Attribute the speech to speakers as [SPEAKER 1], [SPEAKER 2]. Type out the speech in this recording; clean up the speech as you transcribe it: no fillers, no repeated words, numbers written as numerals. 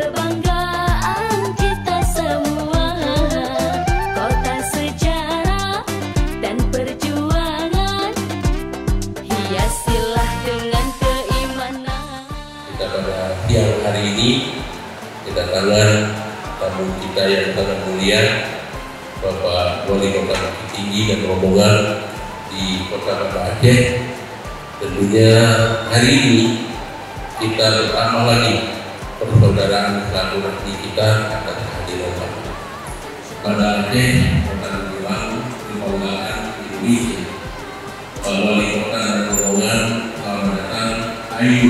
[SPEAKER 1] kebanggaan kita semua, kota sejarah dan perjuangan, hiasilah dengan keimanan.
[SPEAKER 2] Kita pada siang hari ini kedatangan tamu kita yang sangat mulia, Bapak Wali Kota Bukit Tinggi dan rombongan di Kota Banda Aceh. Tentunya hari ini kita bertambah lagi persaudaraan silaturahmi kita akan kehadiran Banda Aceh, Kota Negeri Kepulauan Indonesia. Pak Wali Kota dan rombongan, selamat datang. Ayo